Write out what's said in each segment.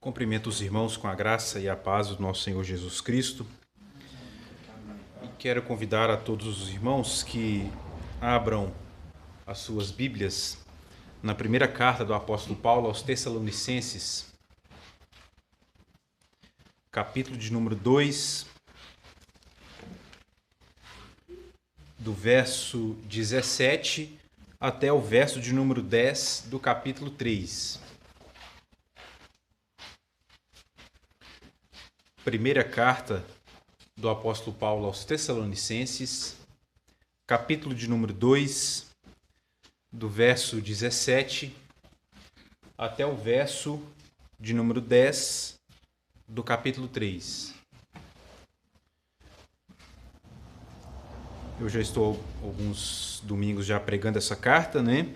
Cumprimento os irmãos com a graça e a paz do nosso Senhor Jesus Cristo. E quero convidar a todos os irmãos que abram as suas Bíblias na primeira carta do apóstolo Paulo aos Tessalonicenses, capítulo de número 2, do verso 17 até o verso de número 10 do capítulo 3. Primeira carta do apóstolo Paulo aos Tessalonicenses, capítulo de número 2, do verso 17 até o verso de número 10 do capítulo 3. Eu já estou alguns domingos já pregando essa carta, né?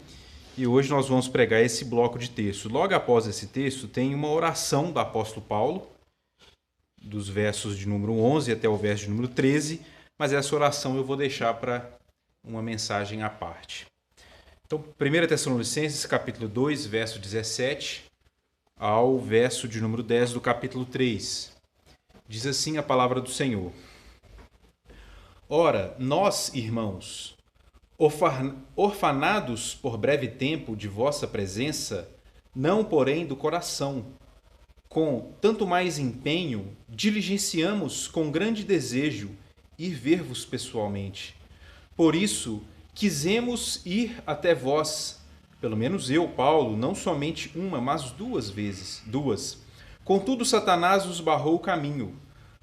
E hoje nós vamos pregar esse bloco de texto. Logo após esse texto tem uma oração do apóstolo Paulo, dos versos de número 11 até o verso de número 13, mas essa oração eu vou deixar para uma mensagem à parte. Então, 1 Tessalonicenses, capítulo 2, verso 17 ao verso de número 10 do capítulo 3. Diz assim a palavra do Senhor: Ora, nós, irmãos, orfanados por breve tempo de vossa presença, não porém do coração, com tanto mais empenho, diligenciamos com grande desejo ir ver-vos pessoalmente. Por isso, quisemos ir até vós, pelo menos eu, Paulo, não somente uma, mas duas. Contudo, Satanás nos barrou o caminho.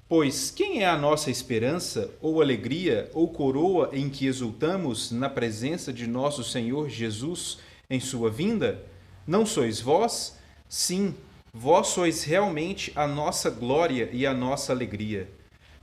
Pois quem é a nossa esperança, ou alegria, ou coroa em que exultamos na presença de nosso Senhor Jesus em sua vinda? Não sois vós? Sim, vós sois realmente a nossa glória e a nossa alegria.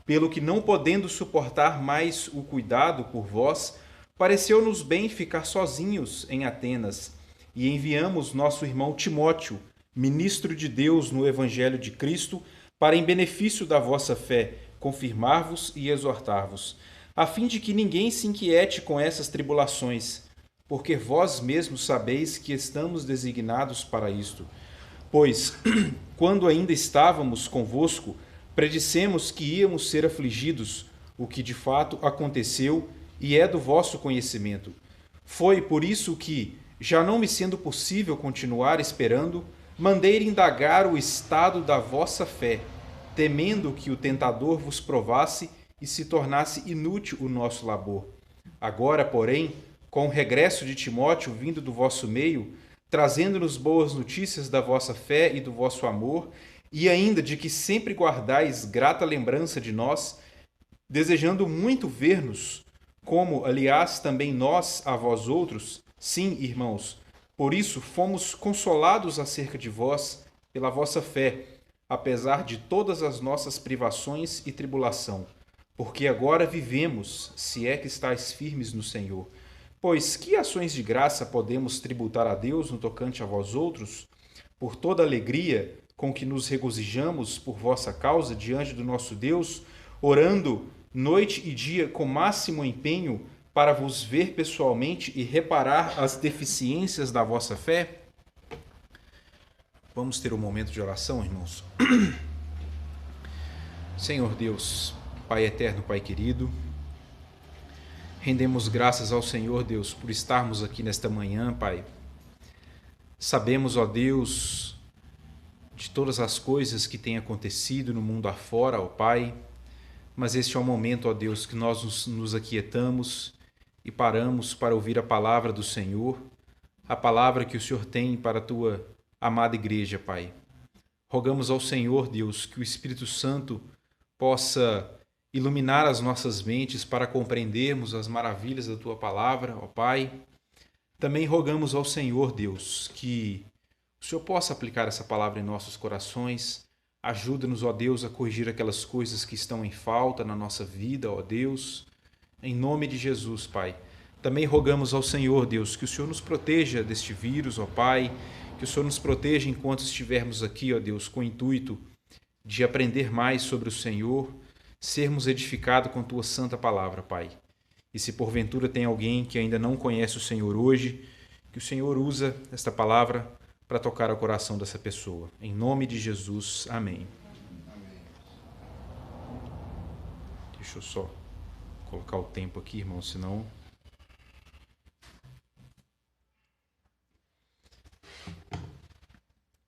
Pelo que, não podendo suportar mais o cuidado por vós, pareceu-nos bem ficar sozinhos em Atenas, e enviamos nosso irmão Timóteo, ministro de Deus no Evangelho de Cristo, para, em benefício da vossa fé, confirmar-vos e exortar-vos, a fim de que ninguém se inquiete com essas tribulações, porque vós mesmos sabeis que estamos designados para isto. Pois, quando ainda estávamos convosco, predissemos que íamos ser afligidos, o que de fato aconteceu e é do vosso conhecimento. Foi por isso que, já não me sendo possível continuar esperando, mandei indagar o estado da vossa fé, temendo que o tentador vos provasse e se tornasse inútil o nosso labor. Agora, porém, com o regresso de Timóteo vindo do vosso meio, trazendo-nos boas notícias da vossa fé e do vosso amor, e ainda de que sempre guardais grata lembrança de nós, desejando muito ver-nos, como, aliás, também nós a vós outros, sim, irmãos, por isso fomos consolados acerca de vós pela vossa fé, apesar de todas as nossas privações e tribulação, porque agora vivemos, se é que estáis firmes no Senhor. Pois que ações de graça podemos tributar a Deus no tocante a vós outros, por toda a alegria com que nos regozijamos por vossa causa diante do nosso Deus, orando noite e dia com máximo empenho para vos ver pessoalmente e reparar as deficiências da vossa fé? Vamos ter um momento de oração, irmãos. Senhor Deus, Pai eterno, Pai querido, rendemos graças ao Senhor, Deus, por estarmos aqui nesta manhã, Pai. Sabemos, ó Deus, de todas as coisas que têm acontecido no mundo afora, ó Pai, mas este é o momento, ó Deus, que nós nos aquietamos e paramos para ouvir a palavra do Senhor, a palavra que o Senhor tem para a Tua amada igreja, Pai. Rogamos ao Senhor, Deus, que o Espírito Santo possa iluminar as nossas mentes para compreendermos as maravilhas da Tua palavra, ó Pai. Também rogamos ao Senhor, Deus, que o Senhor possa aplicar essa palavra em nossos corações. Ajuda-nos, ó Deus, a corrigir aquelas coisas que estão em falta na nossa vida, ó Deus. Em nome de Jesus, Pai. Também rogamos ao Senhor, Deus, que o Senhor nos proteja deste vírus, ó Pai. Que o Senhor nos proteja enquanto estivermos aqui, ó Deus, com o intuito de aprender mais sobre o Senhor, sermos edificados com Tua santa palavra, Pai. E se porventura tem alguém que ainda não conhece o Senhor hoje, que o Senhor usa esta palavra para tocar o coração dessa pessoa. Em nome de Jesus, amém. Deixa eu só colocar o tempo aqui, irmão, senão...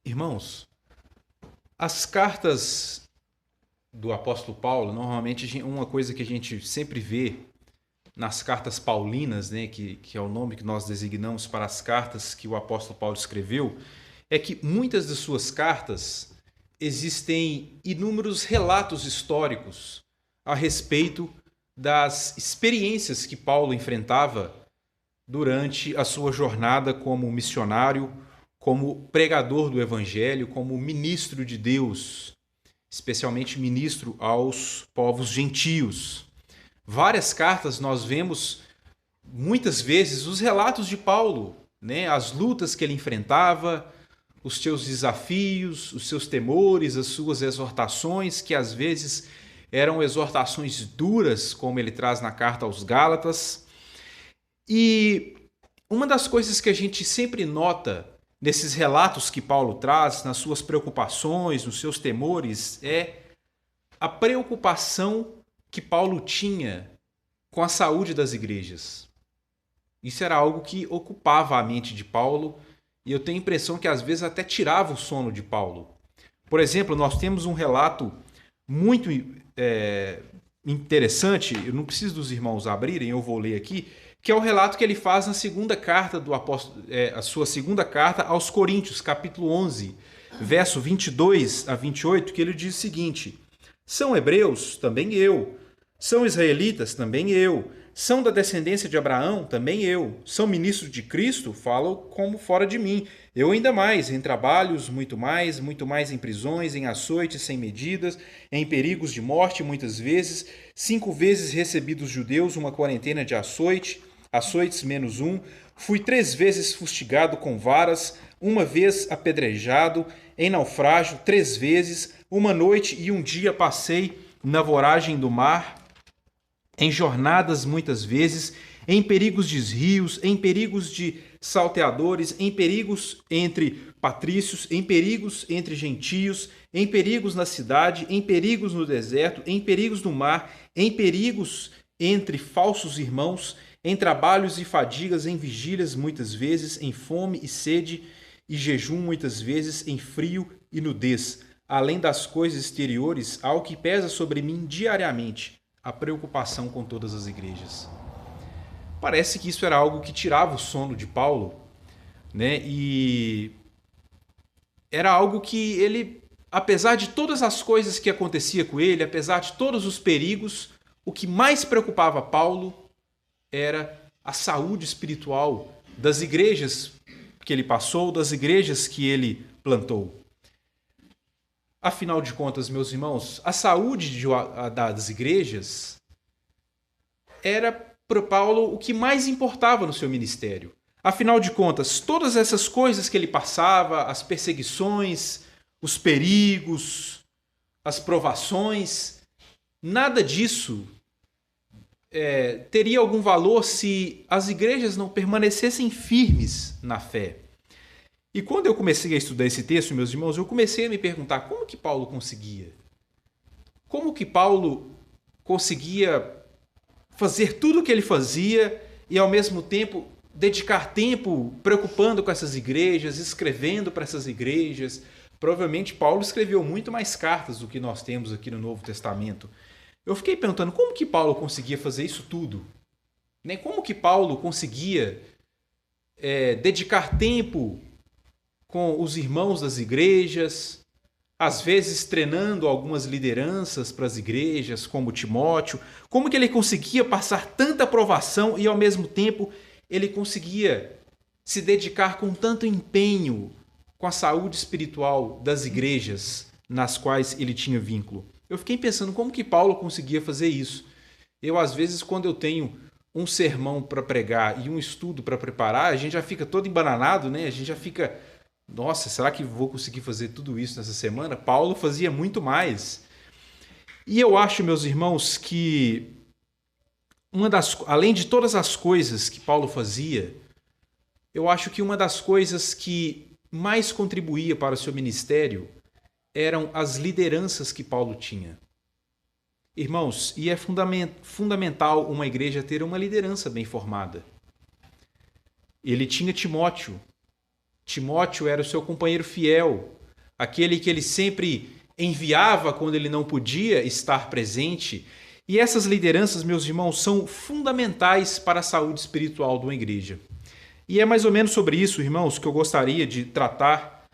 Irmãos, as cartas do apóstolo Paulo, normalmente uma coisa que a gente sempre vê nas cartas paulinas, né, que é o nome que nós designamos para as cartas que o apóstolo Paulo escreveu, é que muitas de suas cartas existem inúmeros relatos históricos a respeito das experiências que Paulo enfrentava durante a sua jornada como missionário, como pregador do evangelho, como ministro de Deus, especialmente ministro aos povos gentios. Várias cartas nós vemos muitas vezes os relatos de Paulo, né? As lutas que ele enfrentava, os seus desafios, os seus temores, as suas exortações, que às vezes eram exortações duras, como ele traz na carta aos Gálatas. E uma das coisas que a gente sempre nota nesses relatos que Paulo traz, nas suas preocupações, nos seus temores, é a preocupação que Paulo tinha com a saúde das igrejas. Isso era algo que ocupava a mente de Paulo e eu tenho a impressão que às vezes até tirava o sono de Paulo. Por exemplo, nós temos um relato muito interessante, eu não preciso dos irmãos abrirem, eu vou ler aqui, que é o relato que ele faz na segunda carta do apóstolo, a sua segunda carta aos Coríntios, capítulo 11, verso 22 a 28, que ele diz o seguinte: são hebreus? Também eu. São israelitas? Também eu. São da descendência de Abraão? Também eu. São ministros de Cristo? Falam como fora de mim. Eu ainda mais, em trabalhos, muito mais em prisões, em açoites sem medidas, em perigos de morte muitas vezes, 5 vezes recebi dos judeus uma quarentena de açoites menos um, fui 3 vezes fustigado com varas, 1 vez apedrejado, em naufrágio 3 vezes, 1 noite e 1 dia passei na voragem do mar, em jornadas muitas vezes, em perigos de rios, em perigos de salteadores, em perigos entre patrícios, em perigos entre gentios, em perigos na cidade, em perigos no deserto, em perigos no mar, em perigos entre falsos irmãos, em trabalhos e fadigas, em vigílias muitas vezes, em fome e sede e jejum muitas vezes, em frio e nudez, além das coisas exteriores, ao que pesa sobre mim diariamente, a preocupação com todas as igrejas. Parece que isso era algo que tirava o sono de Paulo, né? E era algo que ele, apesar de todas as coisas que acontecia com ele, apesar de todos os perigos, o que mais preocupava Paulo era a saúde espiritual das igrejas que ele passou, das igrejas que ele plantou. Afinal de contas, meus irmãos, a saúde das igrejas era para Paulo o que mais importava no seu ministério. Afinal de contas, todas essas coisas que ele passava, as perseguições, os perigos, as provações, nada disso teria algum valor se as igrejas não permanecessem firmes na fé. E quando eu comecei a estudar esse texto, meus irmãos, eu comecei a me perguntar como que Paulo conseguia? Como que Paulo conseguia fazer tudo o que ele fazia e, ao mesmo tempo, dedicar tempo preocupando com essas igrejas, escrevendo para essas igrejas? Provavelmente Paulo escreveu muito mais cartas do que nós temos aqui no Novo Testamento. Eu fiquei perguntando como que Paulo conseguia fazer isso tudo? Como que Paulo conseguia dedicar tempo com os irmãos das igrejas, às vezes treinando algumas lideranças para as igrejas, como Timóteo? Como que ele conseguia passar tanta provação e, ao mesmo tempo, ele conseguia se dedicar com tanto empenho com a saúde espiritual das igrejas nas quais ele tinha vínculo? Eu fiquei pensando como que Paulo conseguia fazer isso. Eu, às vezes, quando eu tenho um sermão para pregar e um estudo para preparar, a gente já fica todo embananado, né? A gente já fica... Nossa, será que vou conseguir fazer tudo isso nessa semana? Paulo fazia muito mais. E eu acho, meus irmãos, que além de todas as coisas que Paulo fazia, eu acho que uma das coisas que mais contribuía para o seu ministério eram as lideranças que Paulo tinha. Irmãos, e é fundamental uma igreja ter uma liderança bem formada. Ele tinha Timóteo. Timóteo era o seu companheiro fiel, aquele que ele sempre enviava quando ele não podia estar presente. E essas lideranças, meus irmãos, são fundamentais para a saúde espiritual de uma igreja. E é mais ou menos sobre isso, irmãos, que eu gostaria de tratar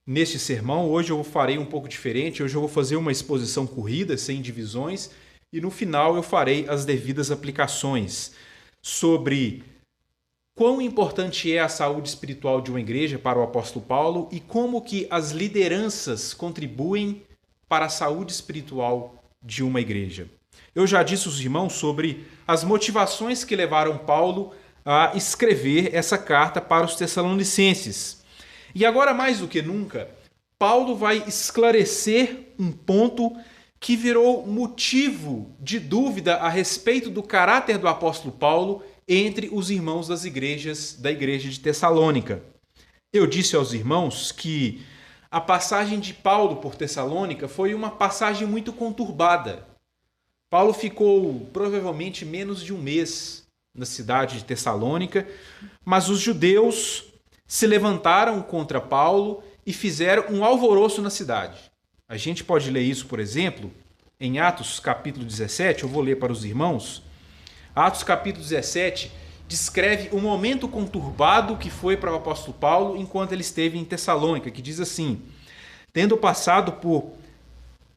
neste sermão. Hoje eu farei um pouco diferente. Hoje eu vou fazer uma exposição corrida, sem divisões, e no final eu farei as devidas aplicações sobre quão importante é a saúde espiritual de uma igreja para o apóstolo Paulo e como que as lideranças contribuem para a saúde espiritual de uma igreja. Eu já disse aos irmãos sobre as motivações que levaram Paulo a escrever essa carta para os Tessalonicenses. E agora, mais do que nunca, Paulo vai esclarecer um ponto que virou motivo de dúvida a respeito do caráter do apóstolo Paulo entre os irmãos da igreja de Tessalônica. Eu disse aos irmãos que a passagem de Paulo por Tessalônica foi uma passagem muito conturbada. Paulo ficou provavelmente menos de um mês na cidade de Tessalônica, mas os judeus se levantaram contra Paulo e fizeram um alvoroço na cidade. A gente pode ler isso, por exemplo, em Atos capítulo 17, eu vou ler para os irmãos. Atos capítulo 17 descreve o momento conturbado que foi para o apóstolo Paulo enquanto ele esteve em Tessalônica, que diz assim: tendo passado por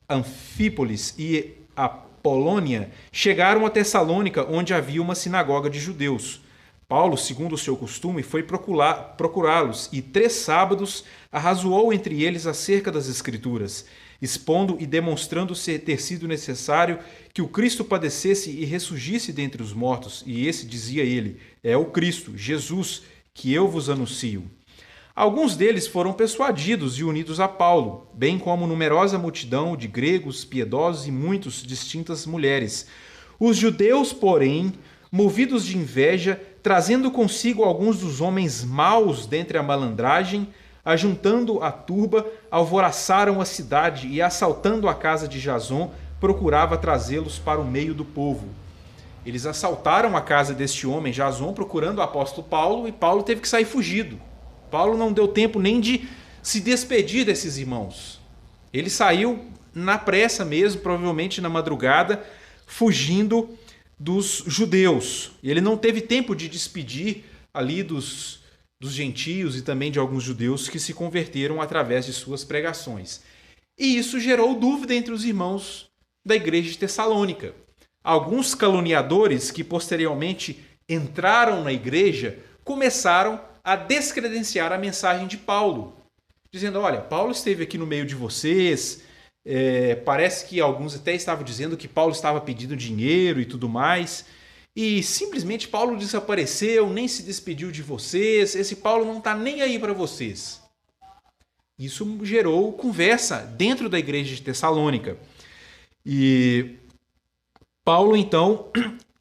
Anfípolis e Apolônia, chegaram a Tessalônica, onde havia uma sinagoga de judeus. Paulo, segundo o seu costume, foi procurá-los e 3 sábados arrazoou entre eles acerca das Escrituras, expondo e demonstrando ter sido necessário que o Cristo padecesse e ressurgisse dentre os mortos. E esse, dizia ele, é o Cristo, Jesus, que eu vos anuncio. Alguns deles foram persuadidos e unidos a Paulo, bem como numerosa multidão de gregos, piedosos e muitas distintas mulheres. Os judeus, porém, movidos de inveja, trazendo consigo alguns dos homens maus dentre a malandragem, ajuntando a turba, alvoraçaram a cidade e, assaltando a casa de Jason, procurava trazê-los para o meio do povo. Eles assaltaram a casa deste homem, Jason, procurando o apóstolo Paulo, e Paulo teve que sair fugido. Paulo não deu tempo nem de se despedir desses irmãos. Ele saiu na pressa mesmo, provavelmente na madrugada, fugindo dos judeus. Ele não teve tempo de despedir ali dos gentios e também de alguns judeus que se converteram através de suas pregações. E isso gerou dúvida entre os irmãos da igreja de Tessalônica. Alguns caluniadores que posteriormente entraram na igreja começaram a descredenciar a mensagem de Paulo, dizendo: olha, Paulo esteve aqui no meio de vocês, parece que alguns até estavam dizendo que Paulo estava pedindo dinheiro e tudo mais, e simplesmente Paulo desapareceu, nem se despediu de vocês, esse Paulo não está nem aí para vocês. Isso gerou conversa dentro da igreja de Tessalônica. E Paulo, então,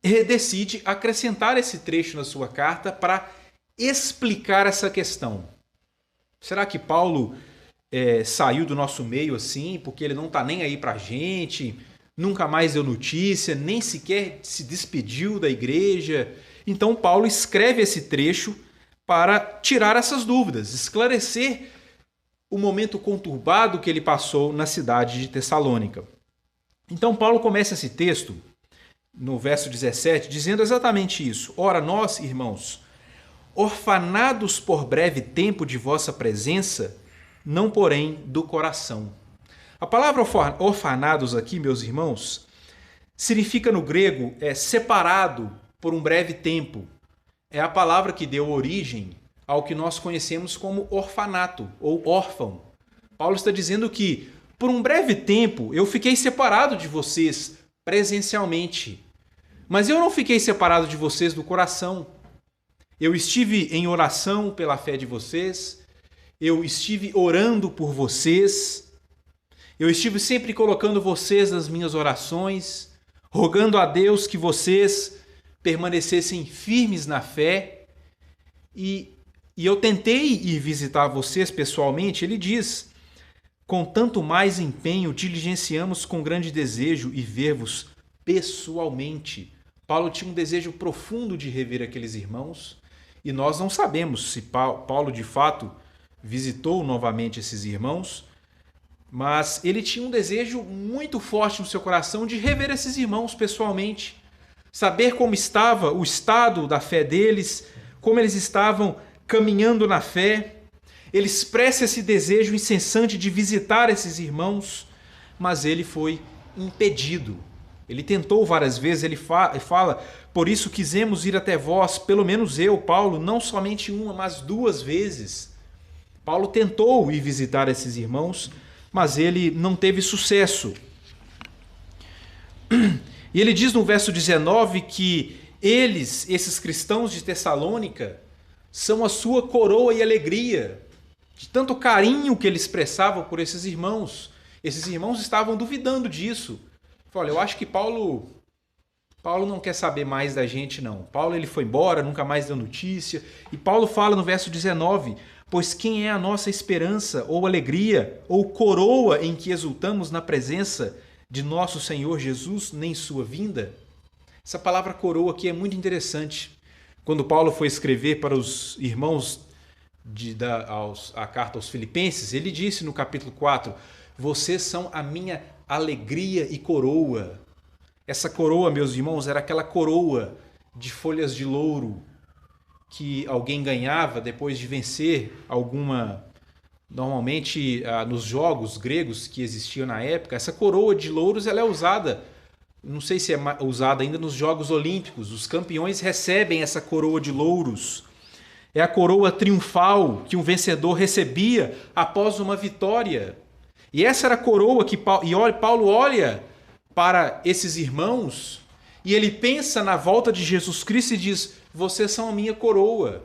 decide acrescentar esse trecho na sua carta para explicar essa questão. Será que Paulo saiu do nosso meio assim, porque ele não está nem aí para a gente, nunca mais deu notícia, nem sequer se despediu da igreja? Então Paulo escreve esse trecho para tirar essas dúvidas, esclarecer o momento conturbado que ele passou na cidade de Tessalônica. Então Paulo começa esse texto, no verso 17, dizendo exatamente isso. Ora, nós, irmãos, orfanados por breve tempo de vossa presença, não porém do coração. A palavra orfanados aqui, meus irmãos, significa no grego separado por um breve tempo. É a palavra que deu origem ao que nós conhecemos como orfanato ou órfão. Paulo está dizendo que por um breve tempo eu fiquei separado de vocês presencialmente, mas eu não fiquei separado de vocês do coração. Eu estive em oração pela fé de vocês, eu estive orando por vocês, eu estive sempre colocando vocês nas minhas orações, rogando a Deus que vocês permanecessem firmes na fé. E e eu tentei ir visitar vocês pessoalmente, ele diz, com tanto mais empenho diligenciamos com grande desejo e ver-vos pessoalmente. Paulo tinha um desejo profundo de rever aqueles irmãos, e nós não sabemos se Paulo de fato visitou novamente esses irmãos, mas ele tinha um desejo muito forte no seu coração de rever esses irmãos pessoalmente, saber como estava o estado da fé deles, como eles estavam caminhando na fé. Ele expressa esse desejo incessante de visitar esses irmãos, mas ele foi impedido. Ele tentou várias vezes, ele fala, por isso quisemos ir até vós, pelo menos eu, Paulo, não somente uma, mas 2 vezes. Paulo tentou ir visitar esses irmãos, mas ele não teve sucesso. E ele diz no verso 19 que eles, esses cristãos de Tessalônica, são a sua coroa e alegria, de tanto carinho que ele expressava por esses irmãos. Esses irmãos estavam duvidando disso. Olha, eu acho que Paulo não quer saber mais da gente, não. Paulo ele foi embora, nunca mais deu notícia. E Paulo fala no verso 19, pois quem é a nossa esperança, ou alegria, ou coroa em que exultamos na presença de nosso Senhor Jesus, nem sua vinda? Essa palavra coroa aqui é muito interessante. Quando Paulo foi escrever para os irmãos a carta aos Filipenses, ele disse no capítulo 4, vocês são a minha alegria e coroa. Essa coroa, meus irmãos, era aquela coroa de folhas de louro que alguém ganhava depois de vencer normalmente nos jogos gregos que existiam na época. Essa coroa de louros ela é usada, não sei se é usada ainda nos Jogos Olímpicos. Os campeões recebem essa coroa de louros. É a coroa triunfal que um vencedor recebia após uma vitória. E essa era a coroa que Paulo olha para esses irmãos e ele pensa na volta de Jesus Cristo e diz, vocês são a minha coroa.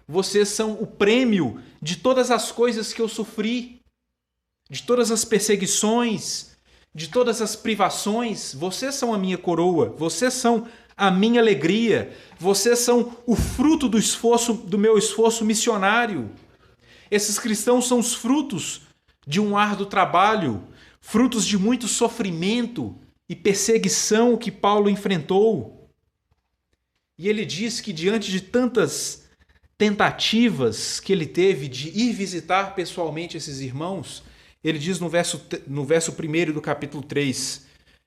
Vocês são o prêmio de todas as coisas que eu sofri, de todas as perseguições, de todas as privações. Vocês são a minha coroa, vocês são a minha alegria, vocês são o fruto do meu esforço missionário. Esses cristãos são os frutos de um árduo trabalho, frutos de muito sofrimento e perseguição que Paulo enfrentou. E ele diz que diante de tantas tentativas que ele teve de ir visitar pessoalmente esses irmãos, ele diz no verso 1 do capítulo 3,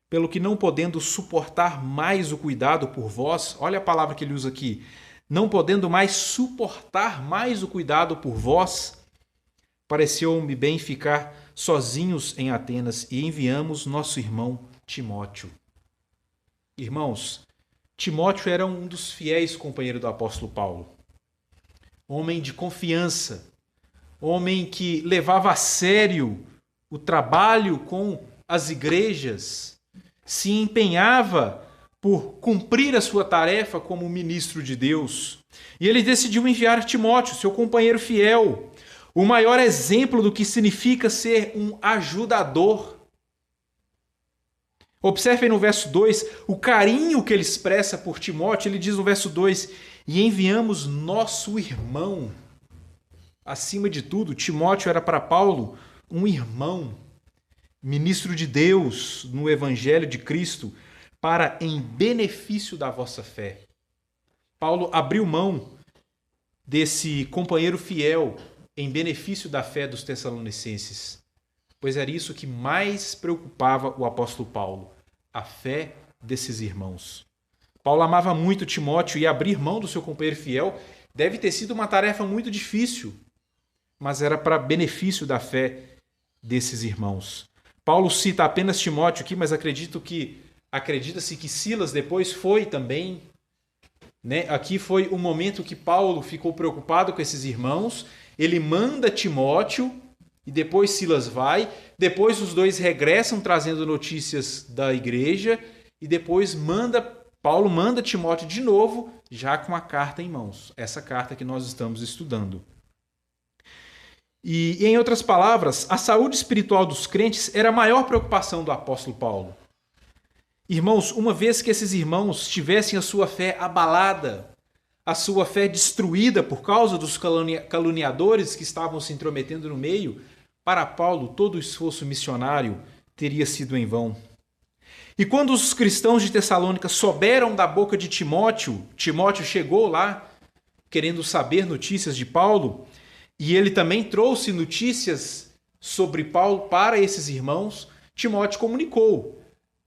pelo que não podendo suportar mais o cuidado por vós, olha a palavra que ele usa aqui, não podendo mais suportar mais o cuidado por vós, pareceu-me bem ficar sozinhos em Atenas e enviamos nosso irmão Timóteo. Irmãos, Timóteo era um dos fiéis companheiros do apóstolo Paulo. Homem de confiança, homem que levava a sério o trabalho com as igrejas, se empenhava por cumprir a sua tarefa como ministro de Deus. E ele decidiu enviar Timóteo, seu companheiro fiel, o maior exemplo do que significa ser um ajudador. Observem no verso 2 o carinho que ele expressa por Timóteo. Ele diz no verso 2, e enviamos nosso irmão. Acima de tudo, Timóteo era para Paulo um irmão, ministro de Deus no Evangelho de Cristo, para em benefício da vossa fé. Paulo abriu mão desse companheiro fiel em benefício da fé dos Tessalonicenses, pois era isso que mais preocupava o apóstolo Paulo, a fé desses irmãos. Paulo amava muito Timóteo e abrir mão do seu companheiro fiel deve ter sido uma tarefa muito difícil, mas era para benefício da fé desses irmãos. Paulo cita apenas Timóteo aqui, mas acredita-se que Silas depois foi também. Aqui foi o momento que Paulo ficou preocupado com esses irmãos. Ele manda Timóteo e depois Silas vai. Depois os dois regressam trazendo notícias da igreja e depois Paulo manda Timóteo de novo, já com a carta em mãos. Essa carta que nós estamos estudando. E em outras palavras, a saúde espiritual dos crentes era a maior preocupação do apóstolo Paulo. Irmãos, uma vez que esses irmãos tivessem a sua fé abalada, a sua fé destruída por causa dos caluniadores que estavam se intrometendo no meio, para Paulo todo o esforço missionário teria sido em vão. E quando os cristãos de Tessalônica souberam da boca de Timóteo, Timóteo chegou lá querendo saber notícias de Paulo, e ele também trouxe notícias sobre Paulo para esses irmãos. Timóteo comunicou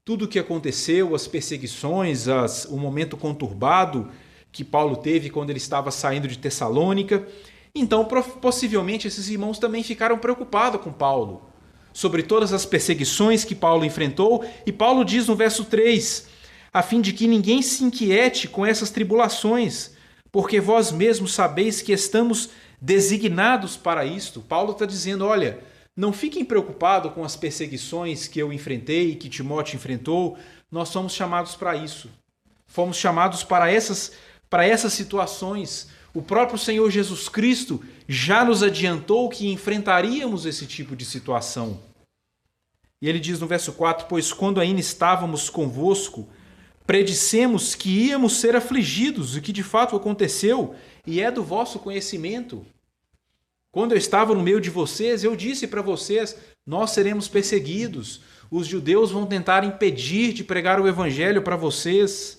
tudo o que aconteceu, as perseguições, o momento conturbado que Paulo teve quando ele estava saindo de Tessalônica. Então, possivelmente, esses irmãos também ficaram preocupados com Paulo, sobre todas as perseguições que Paulo enfrentou. E Paulo diz no verso 3, a fim de que ninguém se inquiete com essas tribulações, porque vós mesmos sabeis que estamos designados para isto. Paulo está dizendo, olha, não fiquem preocupados com as perseguições que eu enfrentei, que Timóteo enfrentou. Nós somos chamados para isso. Fomos chamados para essas situações. O próprio Senhor Jesus Cristo já nos adiantou que enfrentaríamos esse tipo de situação. E ele diz no verso 4, pois quando ainda estávamos convosco, predissemos que íamos ser afligidos, o que de fato aconteceu, e é do vosso conhecimento. Quando eu estava no meio de vocês, eu disse para vocês, nós seremos perseguidos. Os judeus vão tentar impedir de pregar o evangelho para vocês.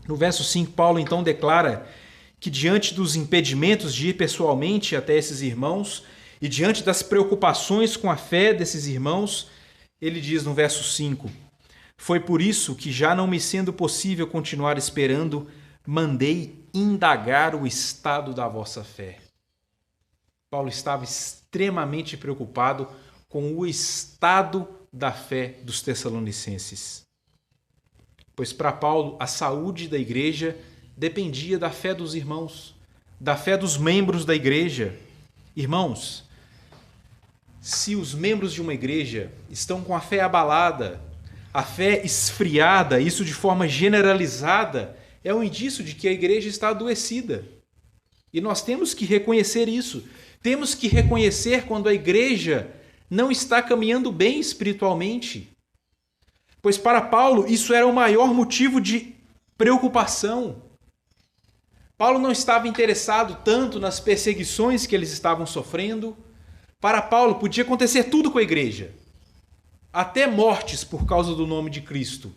No verso 5, Paulo então declara que diante dos impedimentos de ir pessoalmente até esses irmãos e diante das preocupações com a fé desses irmãos, ele diz no verso 5, foi por isso que, já não me sendo possível continuar esperando, mandei indagar o estado da vossa fé. Paulo estava extremamente preocupado com o estado da fé dos tessalonicenses. Pois para Paulo, a saúde da igreja dependia da fé dos irmãos, da fé dos membros da igreja. Irmãos, se os membros de uma igreja estão com a fé abalada, a fé esfriada, isso de forma generalizada, é um indício de que a igreja está adoecida. E nós temos que reconhecer isso. Temos que reconhecer quando a igreja não está caminhando bem espiritualmente. Pois para Paulo isso era o maior motivo de preocupação. Paulo não estava interessado tanto nas perseguições que eles estavam sofrendo. Para Paulo podia acontecer tudo com a igreja, até mortes por causa do nome de Cristo.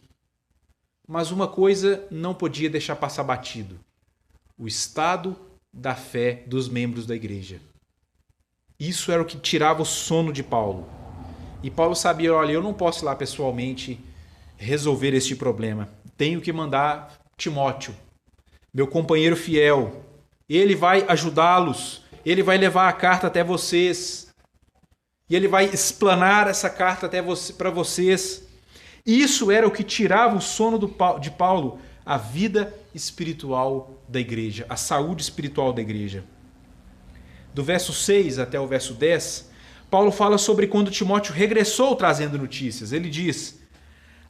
Mas uma coisa não podia deixar passar batido: o estado da fé dos membros da igreja. Isso era o que tirava o sono de Paulo. E Paulo sabia, olha, eu não posso ir lá pessoalmente resolver este problema. Tenho que mandar Timóteo, meu companheiro fiel. Ele vai ajudá-los, ele vai levar a carta até vocês. E ele vai explanar essa carta para vocês. Isso era o que tirava o sono de Paulo, a vida espiritual da igreja, a saúde espiritual da igreja. Do verso 6 até o verso 10, Paulo fala sobre quando Timóteo regressou trazendo notícias. Ele diz,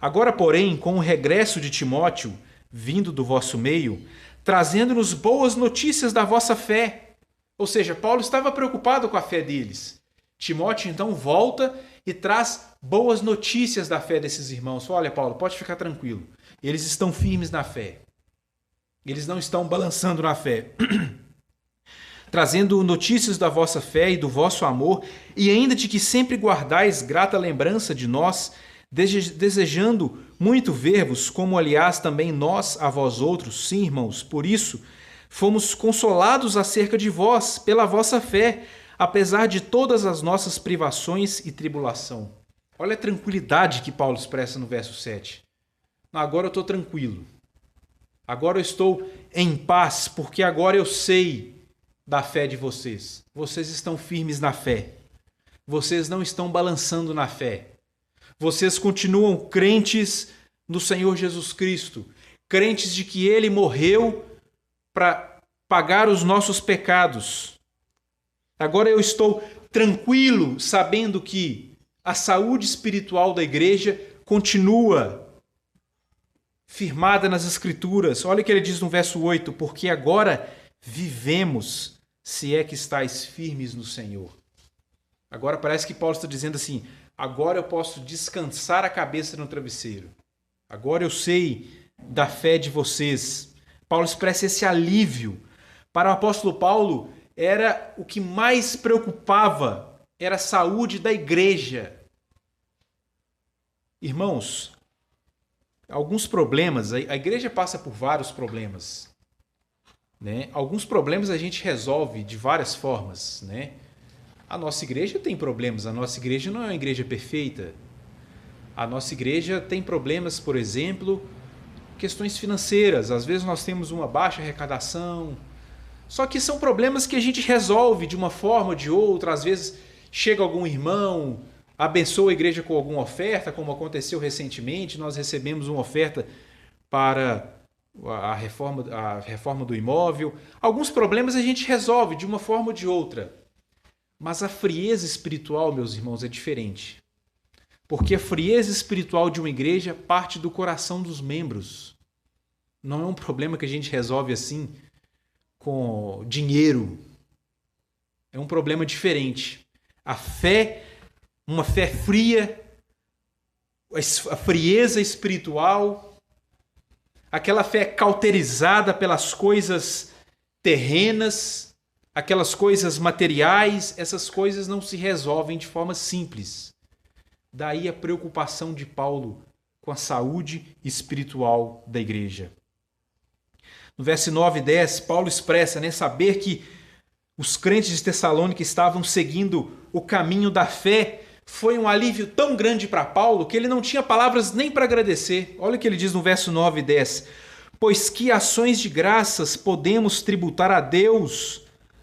agora, porém, com o regresso de Timóteo, vindo do vosso meio, trazendo-nos boas notícias da vossa fé. Ou seja, Paulo estava preocupado com a fé deles. Timóteo, então, volta e traz boas notícias da fé desses irmãos. Olha, Paulo, pode ficar tranquilo. Eles estão firmes na fé. Eles não estão balançando na fé. Trazendo notícias da vossa fé e do vosso amor, e ainda de que sempre guardais grata lembrança de nós, desejando muito ver-vos, como aliás também nós a vós outros, sim, irmãos, por isso fomos consolados acerca de vós, pela vossa fé, apesar de todas as nossas privações e tribulação. Olha a tranquilidade que Paulo expressa no verso 7. Agora eu estou tranquilo. Agora eu estou em paz, porque agora eu sei da fé de vocês. Vocês estão firmes na fé. Vocês não estão balançando na fé. Vocês continuam crentes no Senhor Jesus Cristo, crentes de que Ele morreu para pagar os nossos pecados. Agora eu estou tranquilo, sabendo que a saúde espiritual da igreja continua firmada nas Escrituras. Olha o que ele diz no verso 8, porque agora vivemos, se é que estáis firmes no Senhor. Agora parece que Paulo está dizendo assim, agora eu posso descansar a cabeça no travesseiro. Agora eu sei da fé de vocês. Paulo expressa esse alívio. Para o apóstolo Paulo, era o que mais preocupava, era a saúde da igreja. Irmãos, alguns problemas, a igreja passa por vários problemas, né? Alguns problemas a gente resolve de várias formas, né? A nossa igreja tem problemas, a nossa igreja não é uma igreja perfeita. A nossa igreja tem problemas, por exemplo, questões financeiras. Às vezes nós temos uma baixa arrecadação. Só que são problemas que a gente resolve de uma forma ou de outra. Às vezes chega algum irmão, abençoa a igreja com alguma oferta, como aconteceu recentemente. Nós recebemos uma oferta para a reforma do imóvel. Alguns problemas a gente resolve de uma forma ou de outra. Mas a frieza espiritual, meus irmãos, é diferente. Porque a frieza espiritual de uma igreja parte do coração dos membros. Não é um problema que a gente resolve assim com dinheiro. É um problema diferente. A fé, uma fé fria, a frieza espiritual, aquela fé cauterizada pelas coisas terrenas, aquelas coisas materiais, essas coisas não se resolvem de forma simples. Daí a preocupação de Paulo com a saúde espiritual da igreja. No verso 9 e 10, Paulo expressa, saber que os crentes de Tessalônica estavam seguindo o caminho da fé foi um alívio tão grande para Paulo que ele não tinha palavras nem para agradecer. Olha o que ele diz no verso 9 e 10. Pois que ações de graças podemos tributar a Deus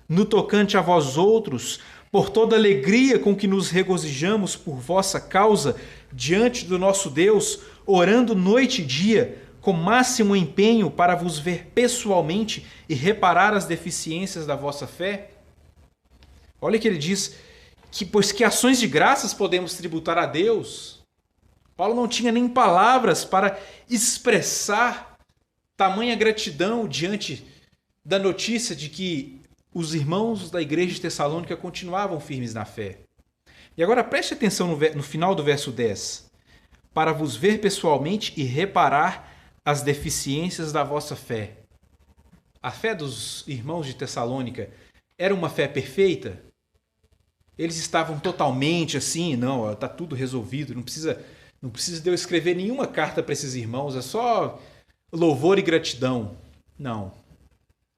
no tocante a vós outros, por toda alegria com que nos regozijamos por vossa causa diante do nosso Deus, orando noite e dia, com máximo empenho para vos ver pessoalmente e reparar as deficiências da vossa fé? Olha que ele diz que, pois que ações de graças podemos tributar a Deus. Paulo não tinha nem palavras para expressar tamanha gratidão diante da notícia de que os irmãos da igreja de Tessalônica continuavam firmes na fé. E agora preste atenção no final do verso 10. Para vos ver pessoalmente e reparar as deficiências da vossa fé. A fé dos irmãos de Tessalônica era uma fé perfeita? Eles estavam totalmente assim, não, está tudo resolvido, não precisa de eu escrever nenhuma carta para esses irmãos, é só louvor e gratidão. Não.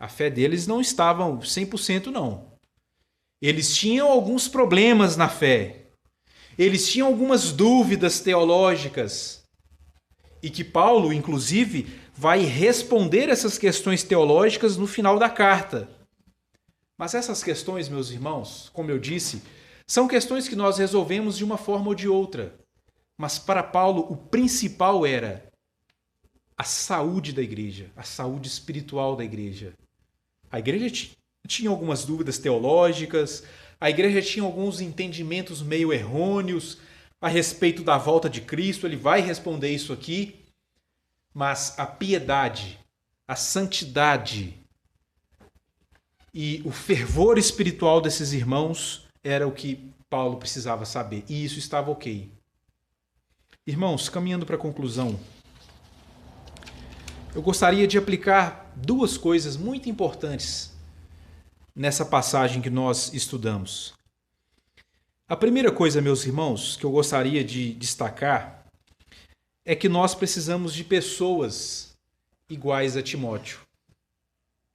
A fé deles não estavam 100% não. Eles tinham alguns problemas na fé. Eles tinham algumas dúvidas teológicas. E que Paulo, inclusive, vai responder essas questões teológicas no final da carta. Mas essas questões, meus irmãos, como eu disse, são questões que nós resolvemos de uma forma ou de outra. Mas para Paulo, o principal era a saúde da igreja, a saúde espiritual da igreja. A igreja tinha algumas dúvidas teológicas, a igreja tinha alguns entendimentos meio errôneos a respeito da volta de Cristo, ele vai responder isso aqui, mas a piedade, a santidade e o fervor espiritual desses irmãos era o que Paulo precisava saber, e isso estava ok. Irmãos, caminhando para a conclusão, eu gostaria de aplicar duas coisas muito importantes nessa passagem que nós estudamos. A primeira coisa, meus irmãos, que eu gostaria de destacar é que nós precisamos de pessoas iguais a Timóteo.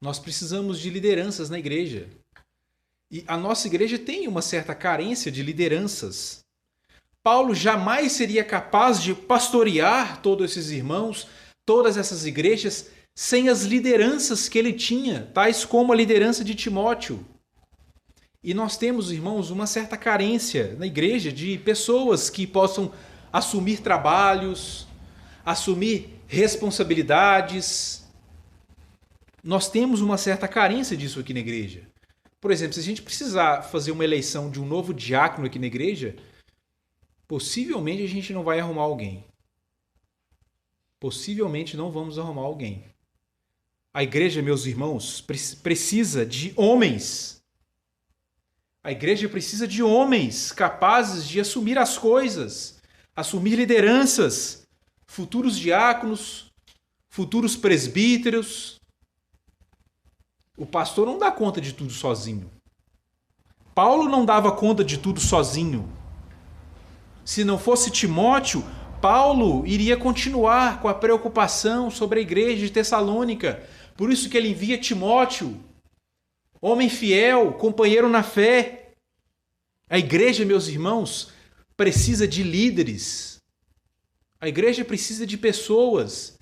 Nós precisamos de lideranças na igreja. E a nossa igreja tem uma certa carência de lideranças. Paulo jamais seria capaz de pastorear todos esses irmãos, todas essas igrejas, sem as lideranças que ele tinha, tais como a liderança de Timóteo. E nós temos, irmãos, uma certa carência na igreja de pessoas que possam assumir trabalhos, assumir responsabilidades. Nós temos uma certa carência disso aqui na igreja. Por exemplo, se a gente precisar fazer uma eleição de um novo diácono aqui na igreja, possivelmente a gente não vai arrumar alguém. Possivelmente não vamos arrumar alguém. A igreja, meus irmãos, precisa de homens. A igreja precisa de homens capazes de assumir as coisas, assumir lideranças, futuros diáconos, futuros presbíteros. O pastor não dá conta de tudo sozinho. Paulo não dava conta de tudo sozinho. Se não fosse Timóteo, Paulo iria continuar com a preocupação sobre a igreja de Tessalônica. Por isso que ele envia Timóteo, homem fiel, companheiro na fé. A igreja, meus irmãos, precisa de líderes. A igreja precisa de pessoas.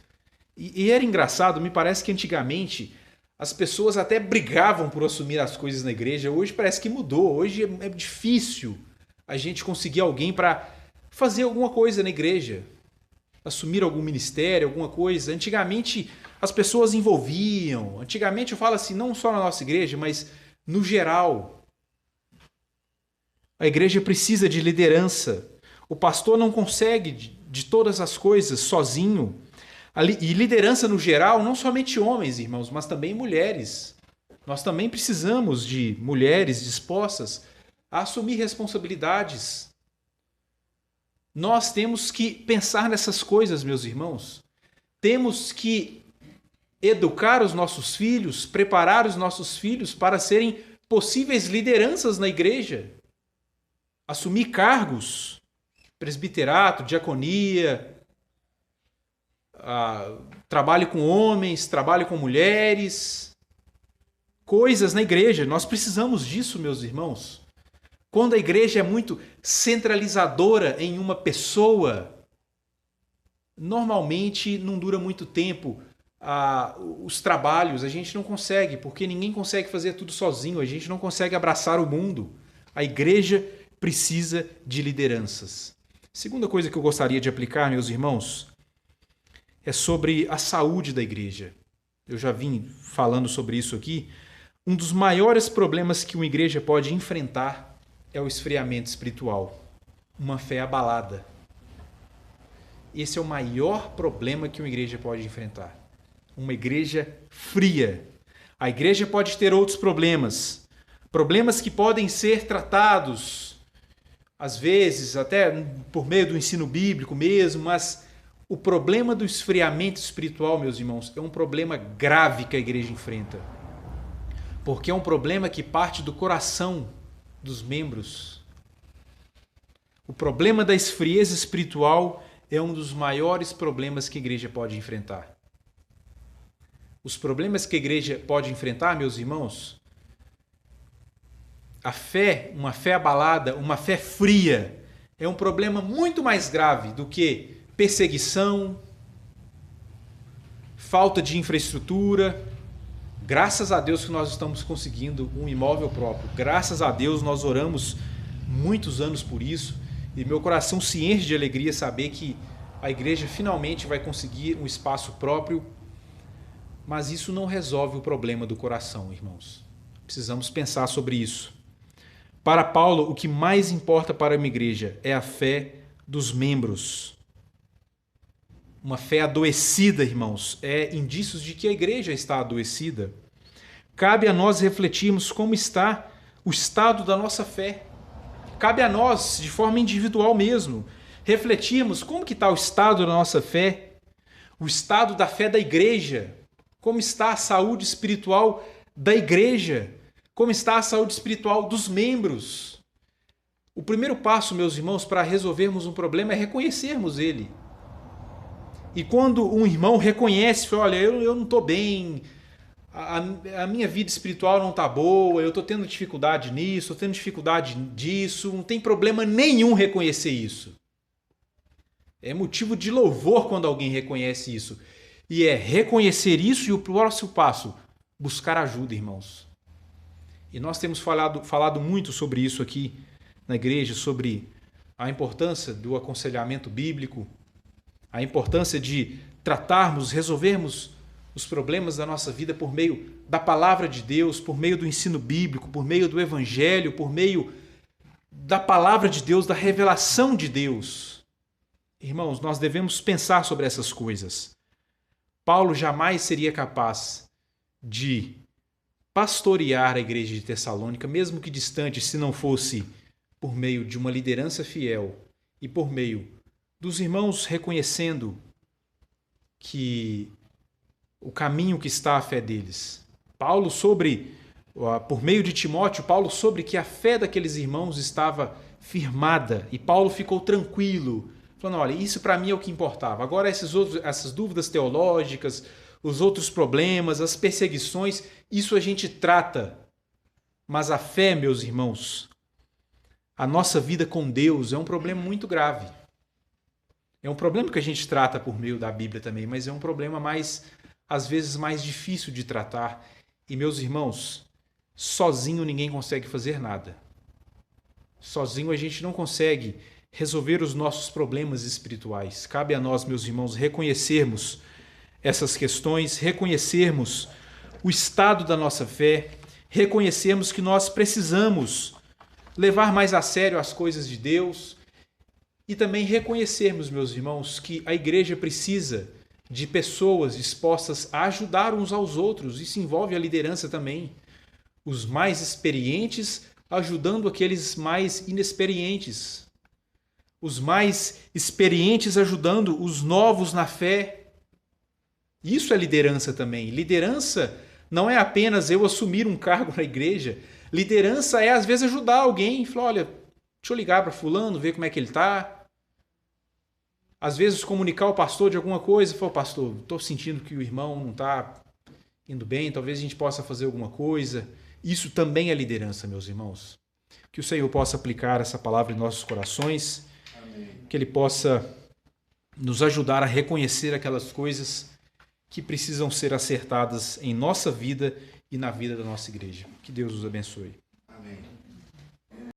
E era engraçado, me parece que antigamente as pessoas até brigavam por assumir as coisas na igreja. Hoje parece que mudou. Hoje é difícil a gente conseguir alguém para fazer alguma coisa na igreja. Assumir algum ministério, alguma coisa. Antigamente as pessoas envolviam. Antigamente eu falo assim, não só na nossa igreja, mas no geral. A igreja precisa de liderança. O pastor não consegue de todas as coisas sozinho. E liderança no geral, não somente homens, irmãos, mas também mulheres. Nós também precisamos de mulheres dispostas a assumir responsabilidades. Nós temos que pensar nessas coisas, meus irmãos. Temos que educar os nossos filhos, preparar os nossos filhos para serem possíveis lideranças na igreja. Assumir cargos, presbiterato, diaconia, trabalho com homens, trabalho com mulheres, coisas na igreja. Nós precisamos disso, meus irmãos. Quando a igreja é muito centralizadora em uma pessoa, normalmente não dura muito tempo os trabalhos. A gente não consegue, porque ninguém consegue fazer tudo sozinho. A gente não consegue abraçar o mundo. A igreja precisa de lideranças. Segunda coisa que eu gostaria de aplicar, meus irmãos, é sobre a saúde da igreja. Eu já vim falando sobre isso aqui. Um dos maiores problemas que uma igreja pode enfrentar é o esfriamento espiritual, uma fé abalada. Esse é o maior problema que uma igreja pode enfrentar. Uma igreja fria. A igreja pode ter outros problemas. Problemas que podem ser tratados, às vezes, até por meio do ensino bíblico mesmo, mas o problema do esfriamento espiritual, meus irmãos, é um problema grave que a igreja enfrenta. Porque é um problema que parte do coração dos membros. O problema da esfrieza espiritual é um dos maiores problemas que a igreja pode enfrentar. Os problemas que a igreja pode enfrentar, meus irmãos, a fé, uma fé abalada, uma fé fria, é um problema muito mais grave do que perseguição, falta de infraestrutura. Graças a Deus que nós estamos conseguindo um imóvel próprio. Graças a Deus nós oramos muitos anos por isso. E meu coração se enche de alegria saber que a igreja finalmente vai conseguir um espaço próprio. Mas isso não resolve o problema do coração, irmãos. Precisamos pensar sobre isso. Para Paulo, o que mais importa para uma igreja é a fé dos membros. Uma fé adoecida, irmãos, é indícios de que a igreja está adoecida. Cabe a nós refletirmos como está o estado da nossa fé. Cabe a nós, de forma individual mesmo, refletirmos como que está o estado da nossa fé, o estado da fé da igreja, como está a saúde espiritual da igreja, como está a saúde espiritual dos membros. O primeiro passo, meus irmãos, para resolvermos um problema é reconhecermos ele. E quando um irmão reconhece, olha, eu não estou bem, a minha vida espiritual não está boa, eu estou tendo dificuldade nisso, estou tendo dificuldade disso, não tem problema nenhum reconhecer isso. É motivo de louvor quando alguém reconhece isso. E é reconhecer isso e o próximo passo, buscar ajuda, irmãos. E nós temos falado muito sobre isso aqui na igreja, sobre a importância do aconselhamento bíblico, a importância de tratarmos, resolvermos os problemas da nossa vida por meio da palavra de Deus, por meio do ensino bíblico, por meio do evangelho, por meio da palavra de Deus, da revelação de Deus. Irmãos, nós devemos pensar sobre essas coisas. Paulo jamais seria capaz de pastorear a igreja de Tessalônica, mesmo que distante, se não fosse por meio de uma liderança fiel e por meio dos irmãos reconhecendo que o caminho que está a fé deles. por meio de Timóteo, Paulo sobre que a fé daqueles irmãos estava firmada e Paulo ficou tranquilo, falando, olha, isso para mim é o que importava. Agora essas dúvidas teológicas, os outros problemas, as perseguições, isso a gente trata. Mas a fé, meus irmãos, a nossa vida com Deus é um problema muito grave. É um problema que a gente trata por meio da Bíblia também, mas é um problema às vezes mais difícil de tratar. E, meus irmãos, sozinho ninguém consegue fazer nada. Sozinho a gente não consegue resolver os nossos problemas espirituais. Cabe a nós, meus irmãos, reconhecermos essas questões, reconhecermos o estado da nossa fé, reconhecermos que nós precisamos levar mais a sério as coisas de Deus e também reconhecermos, meus irmãos, que a igreja precisa de pessoas dispostas a ajudar uns aos outros. Isso envolve a liderança também. Os mais experientes ajudando aqueles mais inexperientes. Os mais experientes ajudando os novos na fé. Isso é liderança também. Liderança não é apenas eu assumir um cargo na igreja. Liderança é, às vezes, ajudar alguém. Falar, olha, deixa eu ligar para fulano, ver como é que ele está. Às vezes, comunicar ao pastor de alguma coisa. Falar, pastor, estou sentindo que o irmão não está indo bem. Talvez a gente possa fazer alguma coisa. Isso também é liderança, meus irmãos. Que o Senhor possa aplicar essa palavra em nossos corações. Amém. Que Ele possa nos ajudar a reconhecer aquelas coisas que precisam ser acertadas em nossa vida e na vida da nossa igreja. Que Deus os abençoe.